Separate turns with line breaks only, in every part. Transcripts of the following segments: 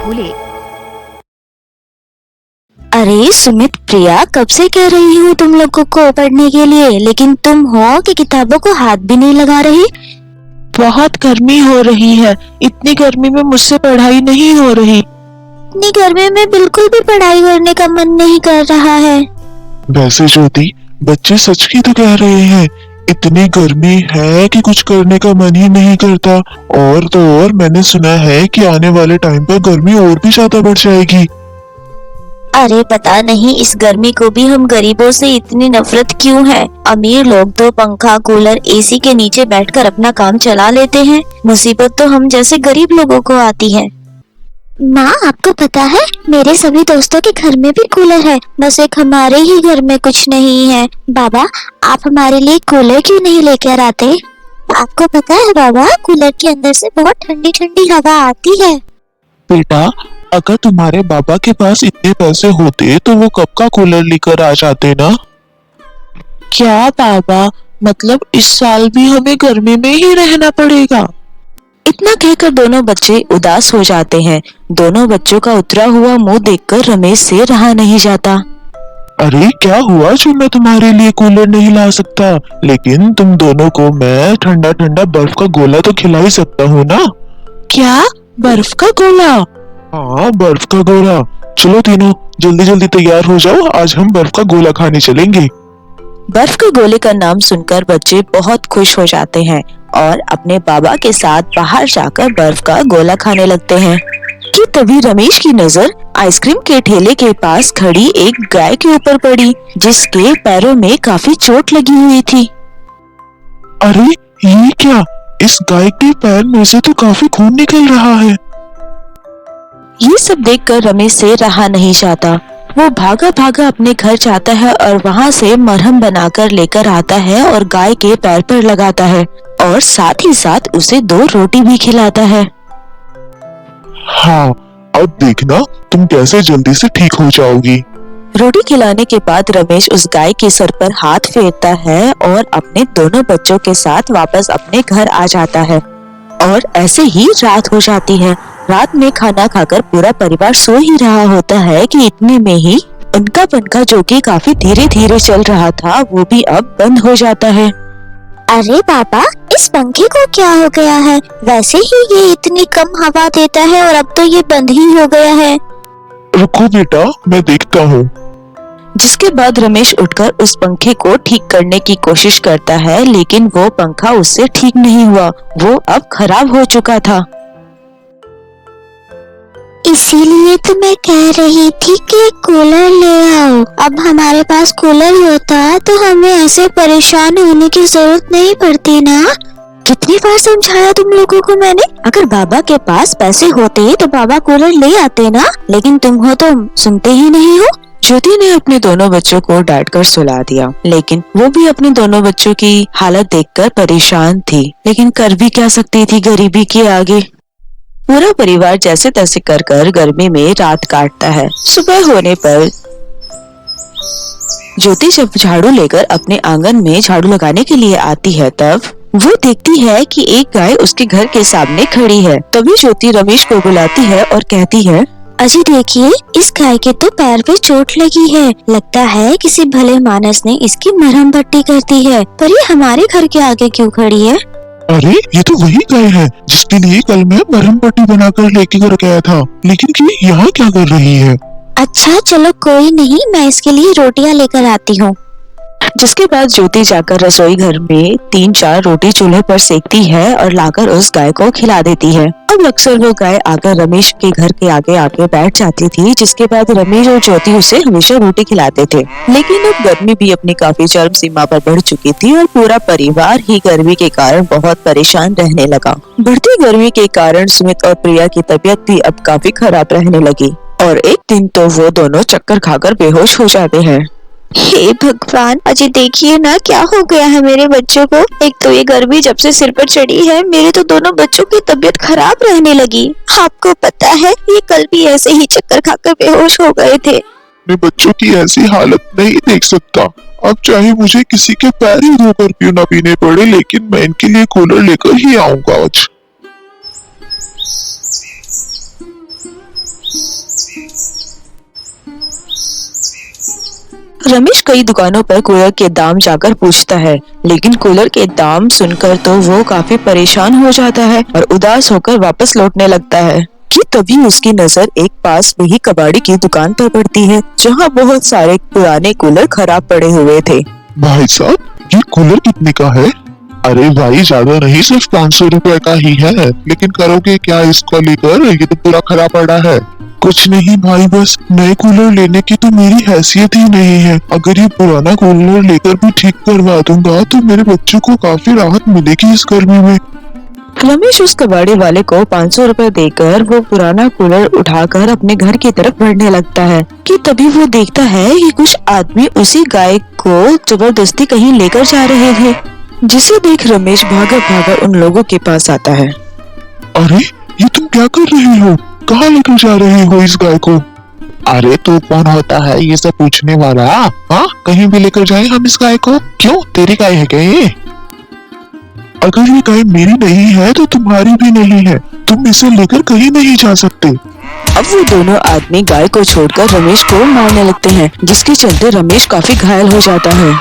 भूलें।
अरे सुमित, प्रिया कब से कह रही हूँ तुम लोगों को पढ़ने के लिए, लेकिन तुम हो कि किताबों को हाथ भी नहीं लगा रही।
बहुत गर्मी हो रही है, इतनी गर्मी में मुझसे पढ़ाई नहीं हो रही।
इतनी गर्मी में बिल्कुल भी पढ़ाई करने का मन नहीं कर रहा है।
वैसे ज्योति, बच्चे सच की तो कह रहे हैं, इतनी गर्मी है कि कुछ करने का मन ही नहीं करता। और तो और मैंने सुना है कि आने वाले टाइम पर गर्मी और भी ज्यादा बढ़ जाएगी।
अरे पता नहीं इस गर्मी को भी हम गरीबों से इतनी नफरत क्यों है। अमीर लोग तो पंखा, कूलर, एसी के नीचे बैठकर अपना काम चला लेते हैं। मुसीबत तो हम जैसे गरीब लोगों को आती है। माँ, आपको पता है मेरे सभी दोस्तों के घर में भी कूलर है, बस एक हमारे ही घर में कुछ नहीं है। बाबा, आप हमारे लिए कूलर क्यों नहीं लेकर आते? आपको पता है बाबा, कूलर के अंदर से बहुत ठंडी ठंडी हवा आती है।
बेटा, अगर तुम्हारे बाबा के पास इतने पैसे होते तो वो कब का कूलर लेकर आ जाते ना।
क्या बाबा, मतलब इस साल भी हमें गर्मी में ही रहना पड़ेगा?
इतना कहकर दोनों बच्चे उदास हो जाते हैं। दोनों बच्चों का उतरा हुआ मुंह देखकर रमेश से रहा नहीं जाता।
अरे क्या हुआ जो मैं तुम्हारे लिए कूलर नहीं ला सकता, लेकिन तुम दोनों को मैं ठंडा ठंडा बर्फ का गोला तो खिला ही सकता हूँ ना।
क्या, बर्फ का गोला?
हाँ, बर्फ का गोला। चलो तीनों जल्दी जल्दी तैयार हो जाओ, आज हम बर्फ का गोला खाने चलेंगे।
बर्फ के गोले का नाम सुनकर बच्चे बहुत खुश हो जाते हैं और अपने बाबा के साथ बाहर जाकर बर्फ का गोला खाने लगते हैं कि तभी रमेश की नजर आइसक्रीम के ठेले के पास खड़ी एक गाय के ऊपर पड़ी, जिसके पैरों में काफी चोट लगी हुई थी।
अरे ये क्या, इस गाय के पैर में से तो काफी खून निकल रहा है।
ये सब देखकर रमेश से रहा नहीं जाता। वो भागा भागा अपने घर जाता है और वहाँ से मरहम बनाकर लेकर आता है और गाय के पैर पर लगाता है और साथ ही साथ उसे 2 रोटी भी खिलाता है।
हाँ, अब देखना तुम कैसे जल्दी से ठीक हो जाओगी।
रोटी खिलाने के बाद रमेश उस गाय के सर पर हाथ फेरता है और अपने दोनों बच्चों के साथ वापस अपने घर आ जाता है। और ऐसे ही रात हो जाती है। रात में खाना खाकर पूरा परिवार सो ही रहा होता है कि इतने में ही उनका पंखा, जो कि काफी धीरे धीरे चल रहा था, वो भी अब बंद हो जाता है।
अरे बाबा, इस पंखे को क्या हो गया है? वैसे ही ये इतनी कम हवा देता है और अब तो ये बंद ही हो गया है।
रुको बेटा, मैं देखता हूँ।
जिसके बाद रमेश उठकर उस पंखे को ठीक करने की कोशिश करता है, लेकिन वो पंखा उससे ठीक नहीं हुआ। वो अब खराब हो चुका था।
इसीलिए तो मैं कह रही थी कि कूलर ले आओ। अब हमारे पास कूलर होता तो हमें ऐसे परेशान होने की जरूरत नहीं पड़ती ना। कितनी बार समझाया तुम लोगों को मैंने। अगर बाबा के पास पैसे होते तो बाबा कूलर ले आते ना, लेकिन तुम हो तो सुनते ही नहीं हो।
ज्योति ने अपने दोनों बच्चों को डांट कर सुला दिया, लेकिन वो भी अपने दोनों बच्चों की हालत देखकर परेशान थी, लेकिन कर भी क्या सकती थी गरीबी के आगे। पूरा परिवार जैसे तैसे कर कर गर्मी में रात काटता है। सुबह होने पर ज्योति जब झाड़ू लेकर अपने आंगन में झाड़ू लगाने के लिए आती है, तब वो देखती है कि एक गाय उसके घर के सामने खड़ी है। तभी ज्योति रमेश को बुलाती है और कहती है,
अजी देखिए, इस गाय के तो पैर पे चोट लगी है। लगता है किसी भले मानस ने इसकी मरहम पट्टी कर दी है। पर ये हमारे घर के आगे क्यों खड़ी है?
अरे ये तो वही गाय है जिसके लिए कल मैं मरहम पट्टी बनाकर लेकर गया था, लेकिन ये यहाँ क्या कर रही है?
अच्छा चलो कोई नहीं, मैं इसके लिए रोटियां लेकर आती हूँ।
जिसके बाद ज्योति जाकर रसोई घर में 3-4 रोटी चूल्हे पर सेकती है और लाकर उस गाय को खिला देती है। अब अक्सर वो गाय आकर रमेश के घर के आगे आके बैठ जाती थी, जिसके बाद रमेश और ज्योति उसे हमेशा रोटी खिलाते थे। लेकिन अब गर्मी भी अपनी काफी चरम सीमा पर बढ़ चुकी थी और पूरा परिवार ही गर्मी के कारण बहुत परेशान रहने लगा। बढ़ती गर्मी के कारण सुमित और प्रिया की तबीयत भी अब काफी खराब रहने लगी और एक दिन तो वो दोनों चक्कर खाकर बेहोश हो जाते हैं।
हे भगवान, अजय देखिए ना क्या हो गया है मेरे बच्चों को। एक तो ये गर्मी जब से सिर पर चढ़ी है, मेरे तो दोनों बच्चों की तबीयत खराब रहने लगी। आपको पता है ये कल भी ऐसे ही चक्कर खाकर बेहोश हो गए थे।
मैं बच्चों की ऐसी हालत नहीं देख सकता। अब चाहे मुझे किसी के पैर ही धोकर क्यों ना पीने पड़े, लेकिन मैं इनके लिए कूलर लेकर ही आऊंगा आज।
रमेश कई दुकानों पर कूलर के दाम जाकर पूछता है, लेकिन कूलर के दाम सुनकर तो वो काफी परेशान हो जाता है और उदास होकर वापस लौटने लगता है कि तभी उसकी नजर एक पास में ही कबाड़ी की दुकान पर पड़ती है, जहाँ बहुत सारे पुराने कूलर खराब पड़े हुए थे।
भाई साहब, ये कूलर कितने का है? अरे भाई, ज्यादा नहीं, सिर्फ 500 रुपए का ही है, लेकिन करोगे क्या इसको लेकर? ये तो पूरा खराब पड़ा है। कुछ नहीं भाई, बस नए कूलर लेने की तो मेरी हैसियत ही नहीं है। अगर ये पुराना कूलर लेकर भी ठीक करवा दूंगा तो मेरे बच्चों को काफी राहत मिलेगी इस गर्मी में।
रमेश उस कबाड़ी वाले को 500 रुपए देकर वो पुराना कूलर उठाकर अपने घर की तरफ बढ़ने लगता है कि तभी वो देखता है कि कुछ आदमी उसी गाय को जबरदस्ती कहीं लेकर जा रहे थे, जिसे देख रमेश भागा भागा उन लोगों के पास आता है।
अरे, ये तुम क्या कर रहे हो? कहाँ लेकर जा रहे हो इस गाय को? अरे तो कौन होता है ये सब पूछने वाला? हाँ, कहीं भी लेकर जाए हम इस गाय को? क्यों, तेरी गाय है क्या ये? अगर ये गाय मेरी नहीं है तो तुम्हारी भी नहीं है, तुम इसे लेकर कहीं नहीं जा सकते।
अब वो दोनों आदमी गाय को छोड़कर रमेश को मारने लगते हैं, जिसके चलते रमेश काफी घायल हो जाता है।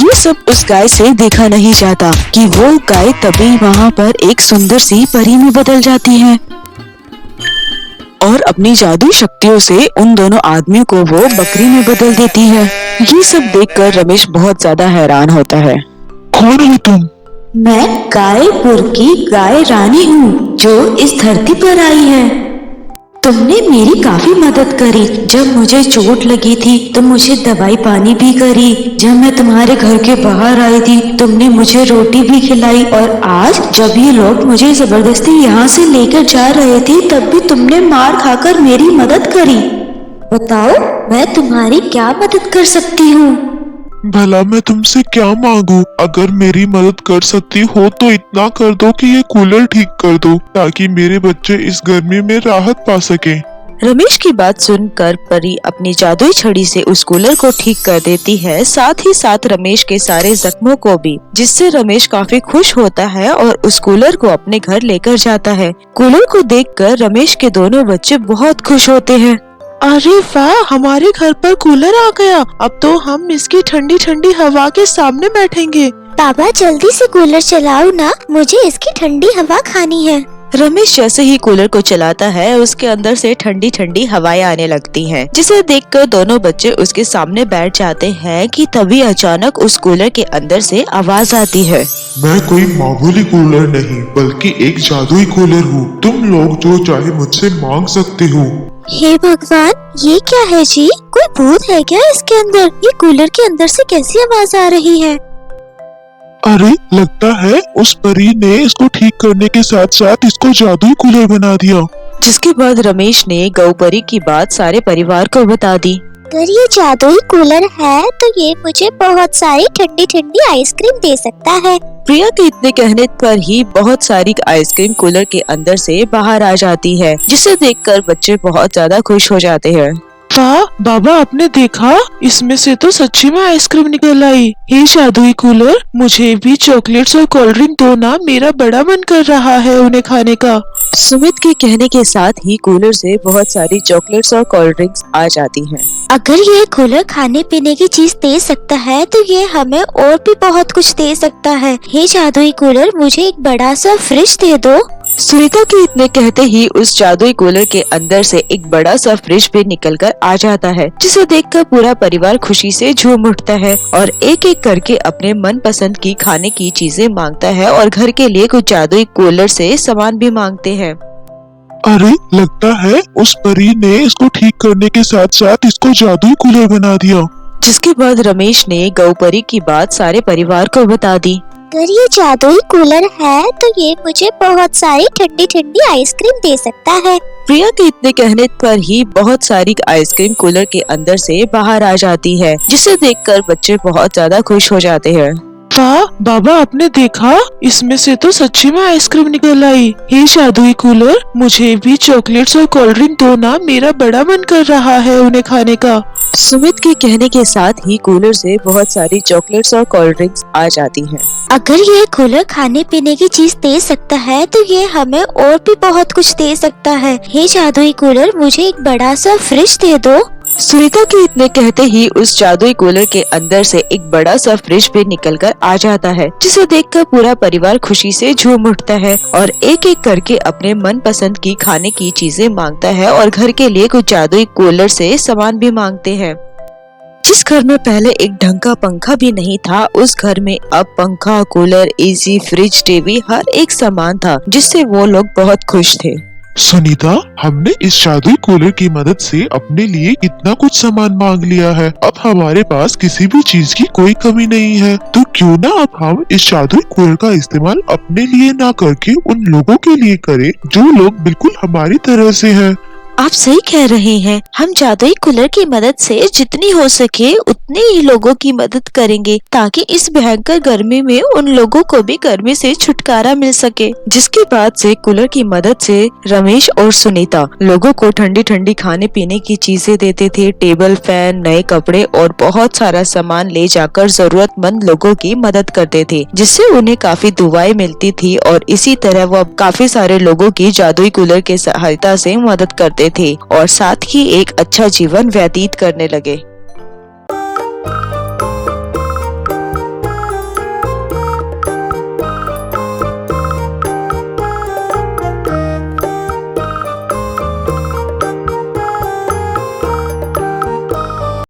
ये सब उस गाय से देखा नहीं जाता कि वो गाय तभी वहाँ पर एक सुंदर सी परी में बदल जाती है और अपनी जादुई शक्तियों से उन दोनों आदमियों को वो बकरी में बदल देती है। ये सब देखकर रमेश बहुत ज्यादा हैरान होता है।
कौन हो तुम?
मैं गायपुर की गाय रानी हूँ जो इस धरती पर आई है। तुमने मेरी काफी मदद करी। जब मुझे चोट लगी थी तो मुझे दवाई पानी भी करी। जब मैं तुम्हारे घर के बाहर आई थी तुमने मुझे रोटी भी खिलाई, और आज जब ये लोग मुझे जबरदस्ती यहाँ से लेकर जा रहे थे तब भी तुमने मार खाकर मेरी मदद करी। बताओ, मैं तुम्हारी क्या मदद कर सकती हूँ?
भला मैं तुमसे क्या मांगू? अगर मेरी मदद कर सकती हो तो इतना कर दो कि ये कूलर ठीक कर दो, ताकि मेरे बच्चे इस गर्मी में राहत पा सके।
रमेश की बात सुनकर परी अपनी जादुई छड़ी से उस कूलर को ठीक कर देती है, साथ ही साथ रमेश के सारे जख्मों को भी, जिससे रमेश काफी खुश होता है और उस कूलर को अपने घर लेकर जाता है। कूलर को देखकर रमेश के दोनों बच्चे बहुत खुश होते हैं।
अरे वाह, हमारे घर पर कूलर आ गया। अब तो हम इसकी ठंडी ठंडी हवा के सामने बैठेंगे।
पापा जल्दी से कूलर चलाओ ना, मुझे इसकी ठंडी हवा खानी है।
रमेश जैसे ही कूलर को चलाता है उसके अंदर से ठंडी ठंडी हवाएं आने लगती हैं, जिसे देखकर दोनों बच्चे उसके सामने बैठ जाते हैं कि तभी अचानक उस कूलर के अंदर से आवाज आती है।
मैं कोई मामूली कूलर नहीं बल्कि एक जादुई कूलर हूँ। तुम लोग जो चाहे मुझसे मांग सकते हो।
हे भगवान, ये क्या है जी? कोई भूत है क्या इसके अंदर? ये कूलर के अंदर से कैसी आवाज आ रही है?
अरे, लगता है उस परी ने इसको ठीक करने के साथ साथ इसको जादुई कूलर बना दिया।
जिसके बाद रमेश ने गौ परी की बात सारे परिवार को बता दी।
अगर ये जादुई कूलर है तो ये मुझे बहुत सारी ठंडी ठंडी आइसक्रीम दे सकता है।
प्रिया के इतने कहने पर ही बहुत सारी आइसक्रीम कूलर के अंदर से बाहर आ जाती है, जिसे देखकर बच्चे बहुत ज्यादा खुश हो जाते हैं।
वाह बाबा, आपने देखा, इसमें से तो सच्ची में आइसक्रीम निकल आई। हे जादुई कूलर, मुझे भी चॉकलेट्स और कोल्ड ड्रिंक दो ना, मेरा बड़ा मन कर रहा है उन्हें खाने का।
सुमित के कहने के साथ ही कूलर से बहुत सारी चॉकलेट्स और कोल्ड ड्रिंक्स आ जाती हैं।
अगर ये कूलर खाने पीने की चीज दे सकता है तो ये हमें और भी बहुत कुछ दे सकता है। हे जादुई कूलर, मुझे एक बड़ा सा फ्रिज दे दो।
सुनीता के इतने कहते ही उस जादुई कूलर के अंदर से एक बड़ा सा फ्रिज भी निकलकर आ जाता है, जिसे देखकर पूरा परिवार खुशी से झूम उठता है और एक एक करके अपने मनपसंद की खाने की चीजें मांगता है और घर के लिए कुछ जादुई कूलर से सामान भी मांगते हैं।
अरे, लगता है उस परी ने इसको ठीक करने के साथ साथ इसको जादुई कूलर बना दिया।
जिसके बाद रमेश ने गौ परी की बात सारे परिवार को बता दी।
अगर ये जादुई कूलर है तो ये मुझे बहुत सारी ठंडी ठंडी आइसक्रीम दे सकता है।
प्रिया के इतने कहने पर ही बहुत सारी आइसक्रीम कूलर के अंदर से बाहर आ जाती है, जिसे देखकर बच्चे बहुत ज्यादा खुश हो जाते हैं।
वाह बाबा, आपने देखा, इसमें से तो सच्ची में आइसक्रीम निकल आई। हे जादुई कूलर, मुझे भी चॉकलेट्स और कोल्ड ड्रिंक दो ना, मेरा बड़ा मन कर रहा है उन्हें खाने का।
सुमित के कहने के साथ ही कूलर से बहुत सारी चॉकलेट्स और कोल्ड ड्रिंक्स आ जाती हैं।
अगर ये कूलर खाने पीने की चीज दे सकता है तो ये हमें और भी बहुत कुछ दे सकता है। हे जादुई कूलर, मुझे एक बड़ा सा फ्रिज दे दो।
सुनीता के इतने कहते ही उस जादुई कूलर के अंदर से एक बड़ा सा फ्रिज भी निकलकर आ जाता है, जिसे देखकर पूरा परिवार खुशी से झूम उठता है और एक एक करके अपने मनपसंद की खाने की चीजें मांगता है और घर के लिए कुछ जादुई कूलर से सामान भी मांगते हैं। जिस घर में पहले एक ढंग का पंखा भी नहीं था, उस घर में अब पंखा, कूलर, एसी, फ्रिज, टीवी हर एक सामान था, जिससे वो लोग बहुत खुश थे।
सुनीता, हमने इस जादुई कूलर की मदद से अपने लिए इतना कुछ सामान मांग लिया है। अब हमारे पास किसी भी चीज की कोई कमी नहीं है। तो क्यों ना अब हम इस जादुई कूलर का इस्तेमाल अपने लिए ना करके उन लोगों के लिए करें जो लोग बिल्कुल हमारी तरह से हैं।
आप सही कह रहे हैं। हम जादुई कूलर की मदद से जितनी हो सके उतने ही लोगों की मदद करेंगे, ताकि इस भयंकर गर्मी में उन लोगों को भी गर्मी से छुटकारा मिल सके।
जिसके बाद से कूलर की मदद से रमेश और सुनीता लोगों को ठंडी ठंडी खाने पीने की चीजें देते थे, टेबल फैन, नए कपड़े और बहुत सारा सामान ले जाकर जरूरतमंद लोगों की मदद करते थे, जिससे उन्हें काफी दुआएं मिलती थी और इसी तरह वो काफी सारे लोगों की जादुई कूलर के सहायता से मदद करते थे और साथ ही एक अच्छा जीवन व्यतीत करने लगे।